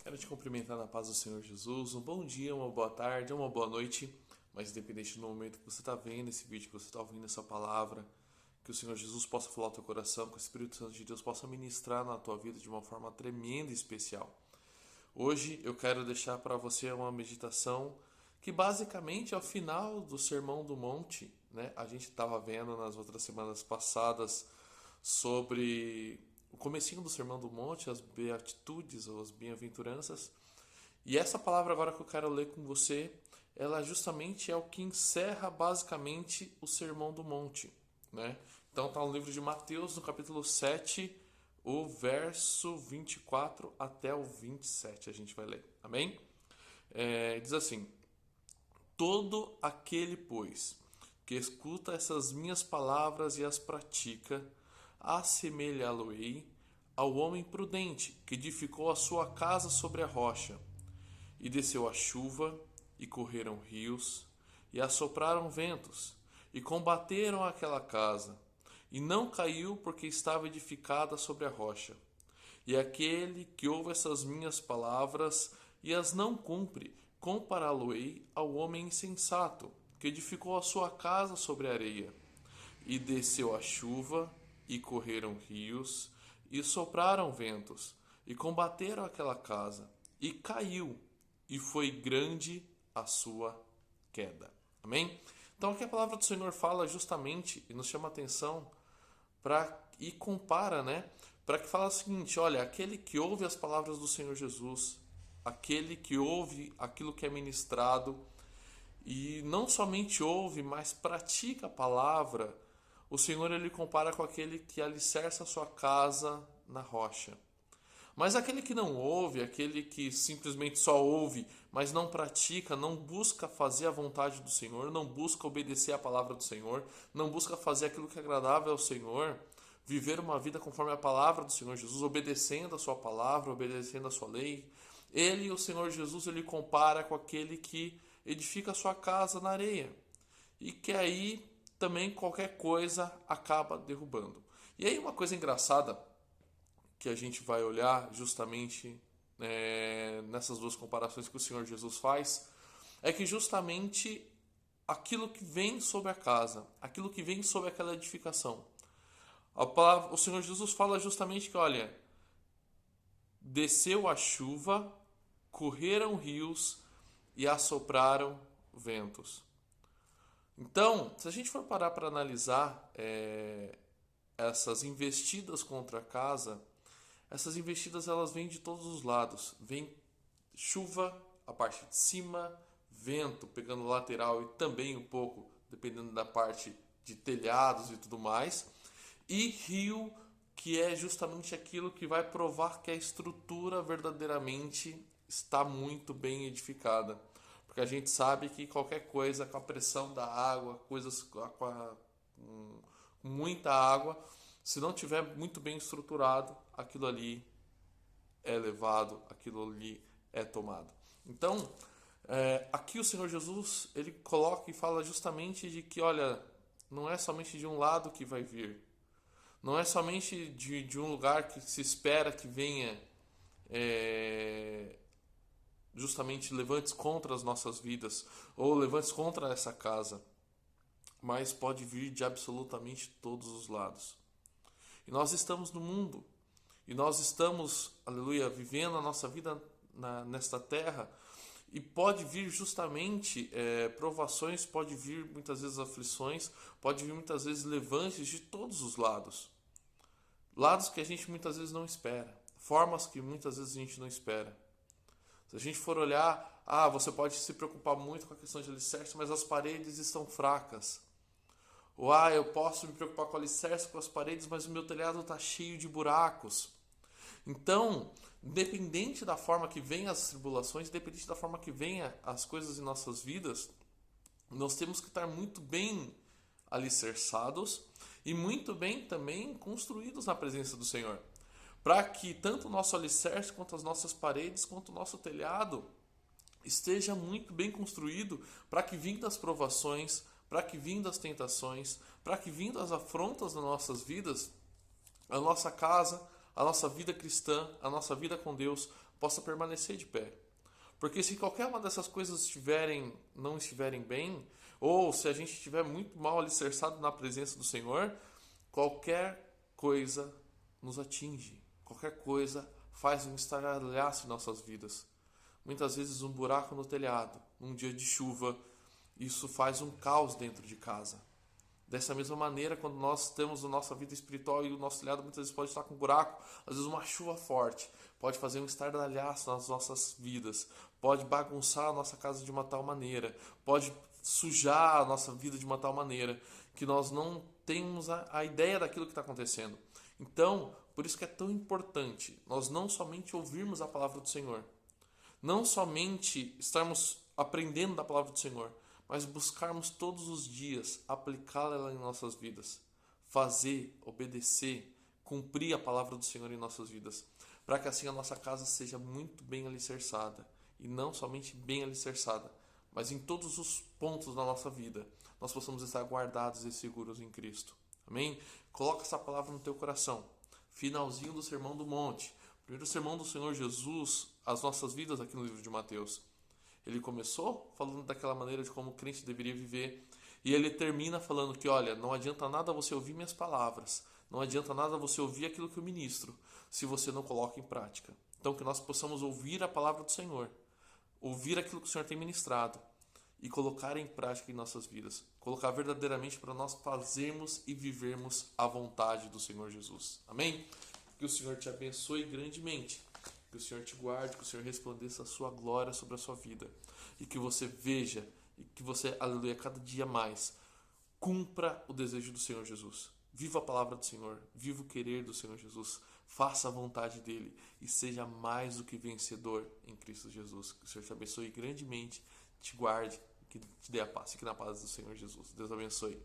Quero te cumprimentar na paz do Senhor Jesus. Um bom dia, uma boa tarde, uma boa noite. Mas independente do momento que você está vendo esse vídeo, que você está ouvindo essa palavra, que o Senhor Jesus possa falar ao teu coração, que o Espírito Santo de Deus possa ministrar na tua vida de uma forma tremenda e especial. Hoje eu quero deixar para você uma meditação que basicamente é o final do Sermão do Monte, né? A gente estava vendo nas outras semanas passadas sobre o comecinho do Sermão do Monte, as beatitudes ou as bem-aventuranças. E essa palavra agora que eu quero ler com você, ela justamente é o que encerra basicamente o Sermão do Monte, né? Então está no livro de Mateus, no capítulo 7, o verso 24 até o 27, a gente vai ler. Amém? Diz assim: todo aquele, pois, que escuta essas minhas palavras e as pratica, assemelhá-lo-ei ao homem prudente que edificou a sua casa sobre a rocha. E desceu a chuva, e correram rios, e assopraram ventos, e combateram aquela casa, e não caiu porque estava edificada sobre a rocha. E aquele que ouve essas minhas palavras e as não cumpre, compará-lo-ei ao homem insensato, que edificou a sua casa sobre a areia. E desceu a chuva, e correram rios, e sopraram ventos, e combateram aquela casa, e caiu, e foi grande a sua queda. Amém? Então aqui a palavra do Senhor fala justamente e nos chama a atenção e compara, né? Para que fala o seguinte: olha, aquele que ouve as palavras do Senhor Jesus, aquele que ouve aquilo que é ministrado e não somente ouve, mas pratica a palavra, o Senhor ele compara com aquele que alicerça a sua casa na rocha. Mas aquele que não ouve, aquele que simplesmente só ouve, mas não pratica, não busca fazer a vontade do Senhor, não busca obedecer a palavra do Senhor, não busca fazer aquilo que é agradável ao Senhor, viver uma vida conforme a palavra do Senhor Jesus, obedecendo a sua palavra, obedecendo a sua lei, ele, o Senhor Jesus, ele compara com aquele que edifica a sua casa na areia. E que aí também qualquer coisa acaba derrubando. E aí uma coisa engraçada que a gente vai olhar justamente nessas duas comparações que o Senhor Jesus faz, é que justamente aquilo que vem sobre a casa, aquilo que vem sobre aquela edificação, o Senhor Jesus fala justamente que, olha, desceu a chuva, correram rios e assopraram ventos. Então, se a gente for parar para analisar essas investidas contra a casa, essas investidas elas vêm de todos os lados. Vem chuva, a parte de cima, vento pegando o lateral e também um pouco, dependendo da parte de telhados e tudo mais. E rio, que é justamente aquilo que vai provar que a estrutura verdadeiramente está muito bem edificada. Porque a gente sabe que qualquer coisa com a pressão da água, coisas com muita água, se não tiver muito bem estruturado, aquilo ali é levado, aquilo ali é tomado. Então, aqui o Senhor Jesus, ele coloca e fala justamente de que, olha, não é somente de um lado que vai vir, não é somente de um lugar que se espera que venha justamente levantes contra as nossas vidas, ou levantes contra essa casa, mas pode vir de absolutamente todos os lados. E nós estamos no mundo, e nós estamos, aleluia, vivendo a nossa vida nesta terra, e pode vir justamente provações, pode vir muitas vezes aflições, pode vir muitas vezes levantes de todos os lados. Lados que a gente muitas vezes não espera, formas que muitas vezes a gente não espera. Se a gente for olhar, você pode se preocupar muito com a questão de alicerce, mas as paredes estão fracas. Ou eu posso me preocupar com o alicerce, com as paredes, mas o meu telhado está cheio de buracos. Então, independente da forma que venham as tribulações, independente da forma que venham as coisas em nossas vidas, nós temos que estar muito bem alicerçados e muito bem também construídos na presença do Senhor. Para que tanto o nosso alicerce, quanto as nossas paredes, quanto o nosso telhado esteja muito bem construído, para que vindo as provações, para que vindo as tentações, para que vindo as afrontas nas nossas vidas, a nossa casa, a nossa vida cristã, a nossa vida com Deus possa permanecer de pé. Porque se qualquer uma dessas coisas não estiverem bem, ou se a gente estiver muito mal alicerçado na presença do Senhor, qualquer coisa nos atinge, qualquer coisa faz um estardalhaço em nossas vidas. Muitas vezes um buraco no telhado, num dia de chuva, isso faz um caos dentro de casa. Dessa mesma maneira, quando nós temos a nossa vida espiritual e o nosso telhado muitas vezes pode estar com um buraco, às vezes uma chuva forte pode fazer um estardalhaço nas nossas vidas, pode bagunçar a nossa casa de uma tal maneira, pode sujar a nossa vida de uma tal maneira que nós não temos a ideia daquilo que está acontecendo. Então, por isso que é tão importante nós não somente ouvirmos a palavra do Senhor, não somente estarmos aprendendo da palavra do Senhor, mas buscarmos todos os dias aplicá-la em nossas vidas, fazer, obedecer, cumprir a palavra do Senhor em nossas vidas, para que assim a nossa casa seja muito bem alicerçada, e não somente bem alicerçada, mas em todos os pontos da nossa vida, nós possamos estar guardados e seguros em Cristo. Amém? Coloca essa palavra no teu coração. Finalzinho do Sermão do Monte, primeiro sermão do Senhor Jesus, as nossas vidas aqui no livro de Mateus. Ele começou falando daquela maneira de como o crente deveria viver. E ele termina falando que, olha, não adianta nada você ouvir minhas palavras. Não adianta nada você ouvir aquilo que eu ministro, se você não coloca em prática. Então, que nós possamos ouvir a palavra do Senhor. Ouvir aquilo que o Senhor tem ministrado. E colocar em prática em nossas vidas. Colocar verdadeiramente para nós fazermos e vivermos a vontade do Senhor Jesus. Amém? Que o Senhor te abençoe grandemente. Que o Senhor te guarde, que o Senhor resplandeça a sua glória sobre a sua vida. E que você veja, e que você, aleluia, cada dia mais, cumpra o desejo do Senhor Jesus. Viva a palavra do Senhor, viva o querer do Senhor Jesus. Faça a vontade dEle e seja mais do que vencedor em Cristo Jesus. Que o Senhor te abençoe grandemente, te guarde, que te dê a paz. Fique na paz do Senhor Jesus. Deus abençoe.